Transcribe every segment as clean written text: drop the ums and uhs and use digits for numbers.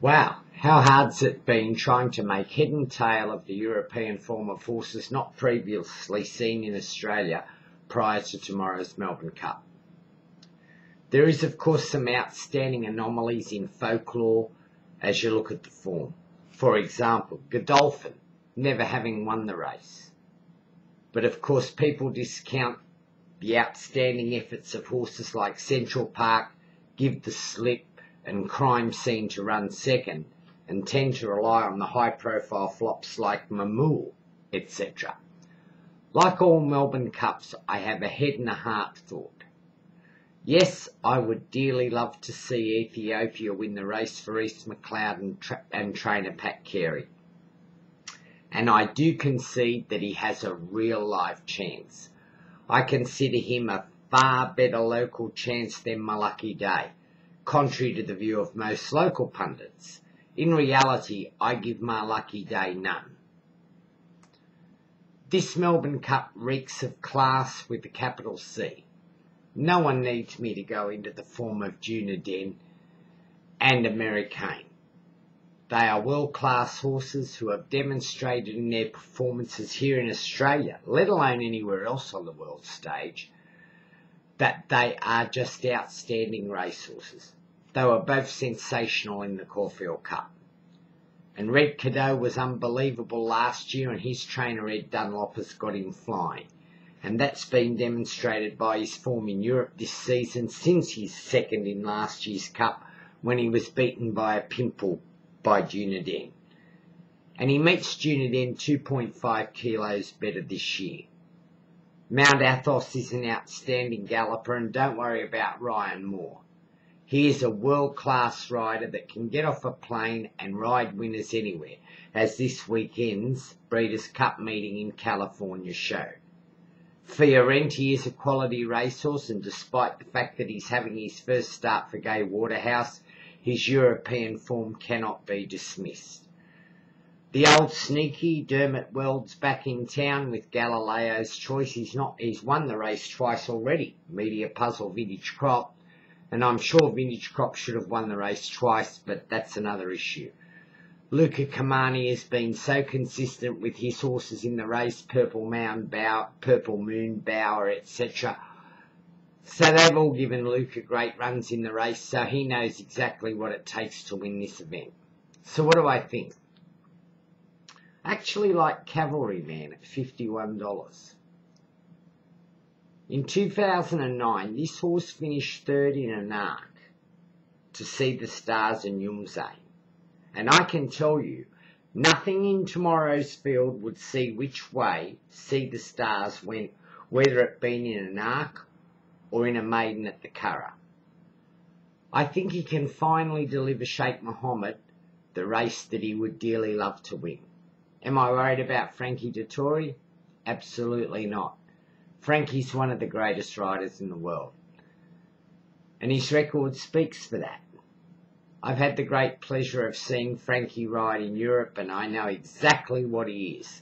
Wow, how hard's it been trying to make head and tail of the European form of horses not previously seen in Australia prior to tomorrow's Melbourne Cup. There is of course some outstanding anomalies in folklore as you look at the form. For example, Godolphin never having won the race. But of course people discount the outstanding efforts of horses like Central Park, Give the Slip and Crime Scene to run second, and tend to rely on the high-profile flops like Mamul, etc. Like all Melbourne Cups, I have a head and a heart thought. Yes, I would dearly love to see Ethiopia win the race for East McLeod and trainer Pat Carey. And I do concede that he has a real life chance. I consider him a far better local chance than My Lucky Day, contrary to the view of most local pundits. In reality, I give My Lucky Day none. This Melbourne Cup reeks of class with a capital C. No one needs me to go into the form of Dunedin and Americain. They are world-class horses who have demonstrated in their performances here in Australia, let alone anywhere else on the world stage, that they are just outstanding racehorses. They were both sensational in the Caulfield Cup. And Red Cadeau was unbelievable last year, and his trainer Ed Dunlop has got him flying. And that's been demonstrated by his form in Europe this season since his second in last year's Cup when he was beaten by a pimple by Dunedin. And he meets Dunedin 2.5 kilos better this year. Mount Athos is an outstanding galloper, and don't worry about Ryan Moore. He is a world-class rider that can get off a plane and ride winners anywhere, as this weekend's Breeders' Cup meeting in California showed. Fiorenti is a quality racehorse, and despite the fact that he's having his first start for Gay Waterhouse, his European form cannot be dismissed. The old sneaky Dermot Weld's back in town with Galileo's Choice. He's won the race twice already. Media Puzzle, Vintage Crop, and I'm sure Vintage Crop should have won the race twice, but that's another issue. Luca Kamani has been so consistent with his horses in the race, Purple Moon, Bower, etc. So they've all given Luca great runs in the race, so he knows exactly what it takes to win this event. So what do I think? I actually like Cavalryman at $51. In 2009, this horse finished third in an arc to See the Stars and Yumzane. And I can tell you, nothing in tomorrow's field would see which way See the Stars went, whether it been in an arc or in a maiden at the Curragh. I think he can finally deliver Sheikh Mohammed the race that he would dearly love to win. Am I worried about Frankie Dettori? Absolutely not. Frankie's one of the greatest riders in the world, and his record speaks for that. I've had the great pleasure of seeing Frankie ride in Europe, and I know exactly what he is.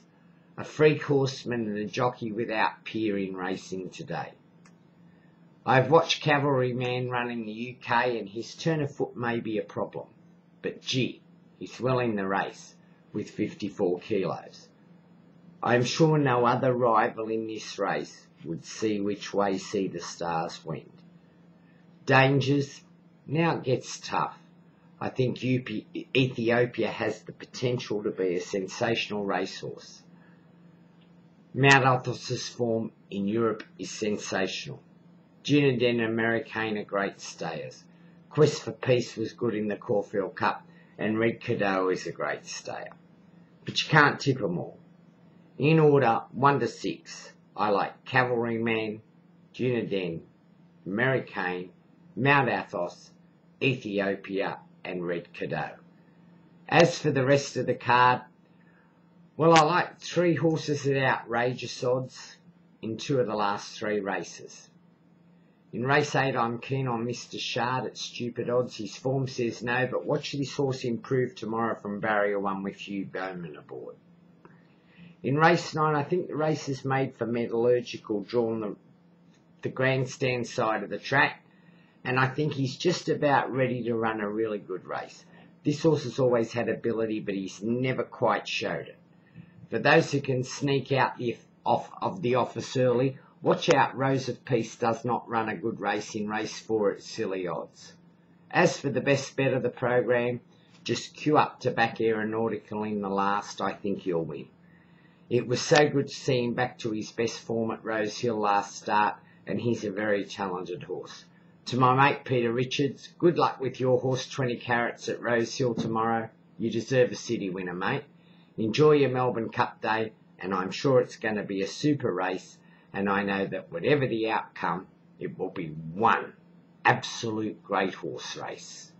A freak horseman and a jockey without peer in racing today. I've watched Cavalryman run in the UK, and his turn of foot may be a problem, but gee, he's well in the race with 54 kilos. I am sure no other rival in this race would see which way See the Stars went. Dangers, now it gets tough. I think Ethiopia has the potential to be a sensational racehorse. Mount Athos's form in Europe is sensational. Dunedin and Americain are great stayers. Quest for Peace was good in the Caulfield Cup, and Red Cadeau is a great stayer. But you can't tip them all. In order, 1 to 6, I like Cavalryman, Dunedin, Americain, Mount Athos, Ethiopia, and Red Cadeau. As for the rest of the card, well, I like 3 horses at outrageous odds in 2 of the last 3 races. In race 8, I'm keen on Mr. Shard at stupid odds. His form says no, but watch this horse improve tomorrow from barrier 1 with Hugh Bowman aboard. In race 9, I think the race is made for Metallurgical, drawn the grandstand side of the track, and I think he's just about ready to run a really good race. This horse has always had ability, but he's never quite showed it. For those who can sneak out of the office early, watch out. Rose of Peace does not run a good race in race 4 at silly odds. As for the best bet of the program, just queue up to back Aeronautical in the last. I think he'll win. It was so good to see him back to his best form at Rose Hill last start, and he's a very talented horse. To my mate Peter Richards, good luck with your horse 20 Carats at Rose Hill tomorrow. You deserve a city winner, mate. Enjoy your Melbourne Cup day, and I'm sure it's going to be a super race, and I know that whatever the outcome, it will be one absolute great horse race.